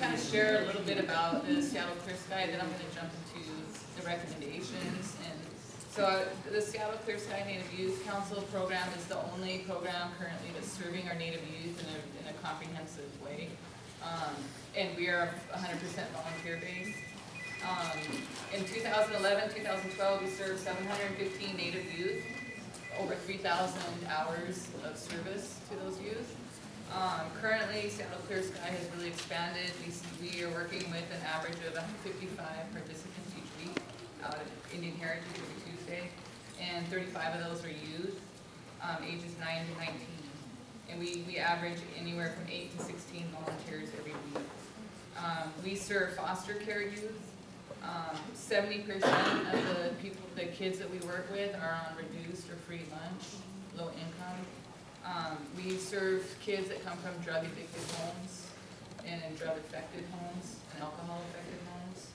kind of share a little bit about the Seattle Clear Sky, then I'm going to jump into the recommendations. And so the Seattle Clear Sky Native Youth Council program is the only program currently that's serving our Native youth in a comprehensive way. And we are 100% volunteer based. In 2011, 2012, we served 715 Native youth, over 3,000 hours of service to those youth. Currently, Seattle Clear Sky has really expanded. We are working with an average of 155 participants each week out at Indian Heritage every Tuesday, and 35 of those are youth, ages 9 to 19. And we average anywhere from 8 to 16 volunteers every week. We serve foster care youth. 70% of the kids that we work with are on reduced or free lunch, low income. We serve kids that come from drug-addicted homes and drug-affected homes and alcohol-affected homes.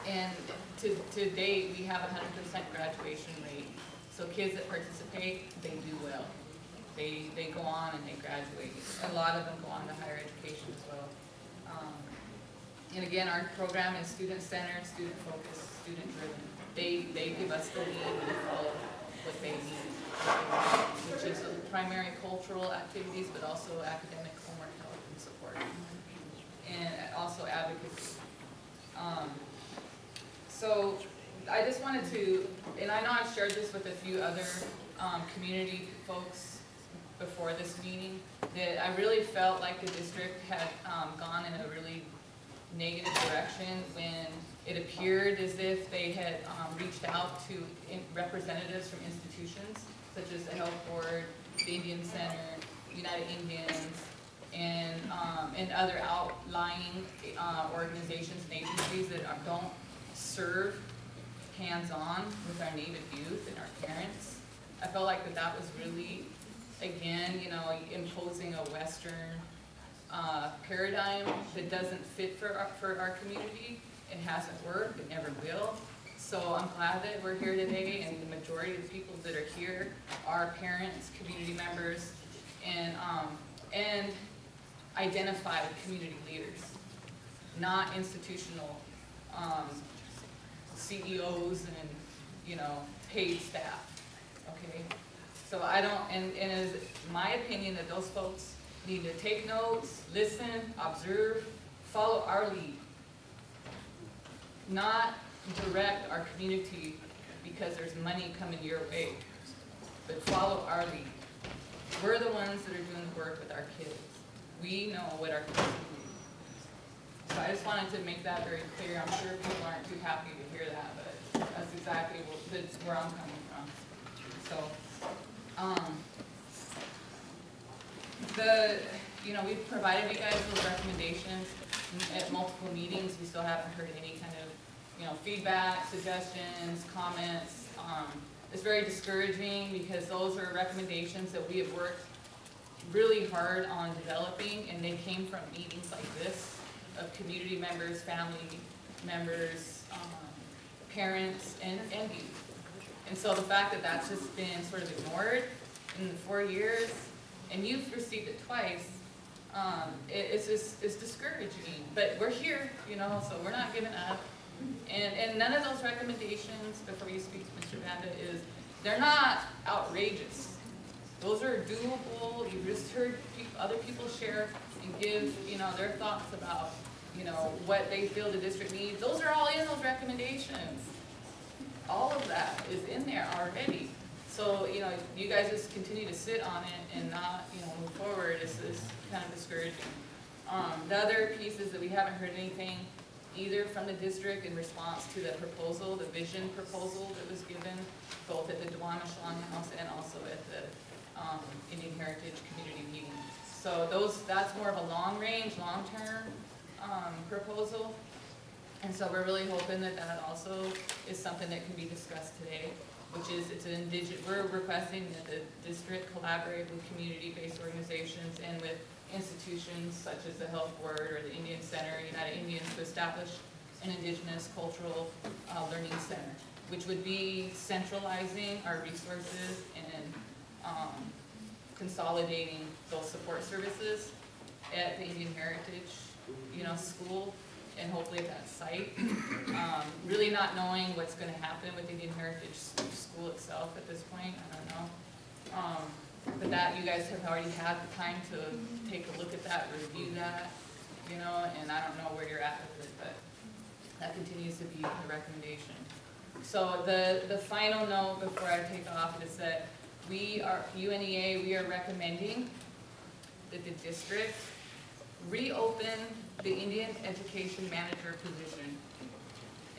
And to date, we have a 100% graduation rate. So kids that participate, they do well. They go on and they graduate. A lot of them go on to higher education as well. And again, our program is student-centered, student-focused, student-driven. They give us the lead and we follow what they need, which is primary cultural activities, but also academic homework help and support, and also advocacy. So I just wanted to, and I know I've shared this with a few other community folks before this meeting, that I really felt like the district had gone in a really negative direction when it appeared as if they had reached out to representatives from institutions such as the Health Board, the Indian Center, United Indians, and other outlying organizations and agencies that don't serve hands-on with our Native youth and our parents. I felt like that was really, again, you know, imposing a Western paradigm that doesn't fit for our community. It hasn't worked, it never will. So I'm glad that we're here today, and the majority of the people that are here are parents, community members, and identified community leaders, not institutional CEOs and, you know, paid staff. Okay, so I don't, and it is my opinion that those folks need to take notes, listen, observe, follow our lead. Not direct our community because there's money coming your way, but follow our lead. We're the ones that are doing the work with our kids. We know what our kids need. So I just wanted to make that very clear. I'm sure people aren't too happy to hear that, but that's exactly that's where I'm coming from. So, we've provided you guys those recommendations at multiple meetings. We still haven't heard any kind of, feedback, suggestions, comments. It's very discouraging because those are recommendations that we have worked really hard on developing, and they came from meetings like this of community members, family members, parents, and youth. And so the fact that that's just been sort of ignored in the 4 years, and you've received it twice, it's discouraging. But we're here, so we're not giving up. And none of those recommendations, before you speak to Mr. Banda, they're not outrageous. Those are doable. You've just heard other people share and give, their thoughts about, what they feel the district needs. Those are all in those recommendations. All of that is in there already. So, you guys just continue to sit on it and not, move forward. It's kind of discouraging. The other piece is that we haven't heard anything either from the district in response to the proposal, the vision proposal that was given, both at the Duwamish Longhouse and also at the Indian Heritage Community Meeting. So that's more of a long-range, long-term proposal. And so we're really hoping that that also is something that can be discussed today, which is we're requesting that the district collaborate with community-based organizations and with institutions such as the Health Board or the Indian Center, United Indians, to establish an Indigenous Cultural Learning Center, which would be centralizing our resources and consolidating those support services at the Indian Heritage, school, and hopefully at that site. Really not knowing what's gonna happen with Indian Heritage School itself at this point, I don't know. But that, you guys have already had the time to take a look at that, review that, and I don't know where you're at with it, but that continues to be the recommendation. So the final note before I take off is that we are, UNEA, we are recommending that the district reopen the Indian Education Manager position,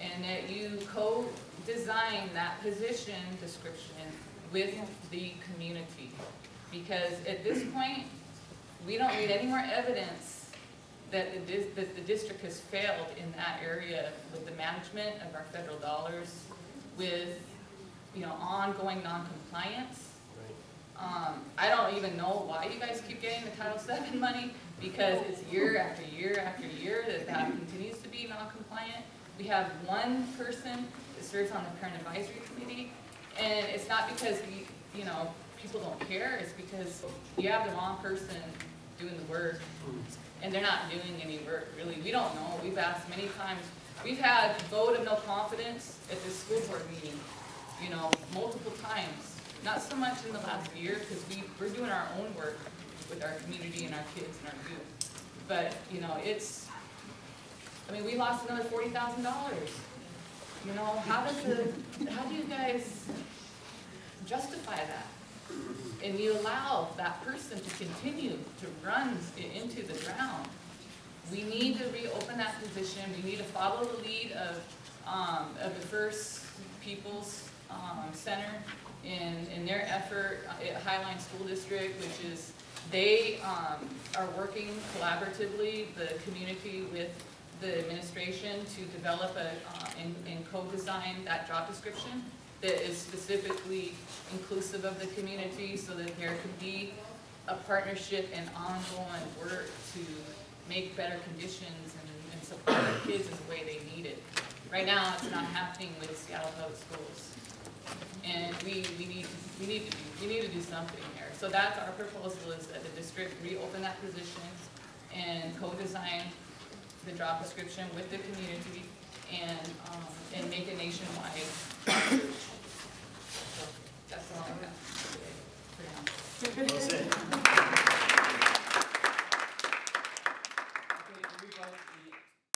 and that you co-design that position description with the community. Because at this point, we don't need any more evidence that the district has failed in that area with the management of our federal dollars, with ongoing non-compliance. I don't even know why you guys keep getting the Title VII money, because it's year after year after year that continues to be non-compliant. We have one person that serves on the Parent Advisory Committee, and it's not because people don't care, it's because you have the wrong person doing the work, and they're not doing any work, really. We don't know. We've asked many times. We've had vote of no confidence at the school board meeting, multiple times. Not so much in the last year, because we're doing our own work with our community and our kids and our youth. But, we lost another $40,000. How do you guys justify that? And you allow that person to continue to run it into the ground. We need to reopen that position. We need to follow the lead of the First People's Center in their effort at Highline School District, which is they are working collaboratively, the community with the administration, to develop and co-design that job description that is specifically inclusive of the community, so that there can be a partnership and ongoing work to make better conditions and support our kids in the way they need it. Right now, it's not happening with Seattle Public Schools, and we need to do something here. So that's our proposal, is that the district reopen that position and co-design the job description with the community, and make it nationwide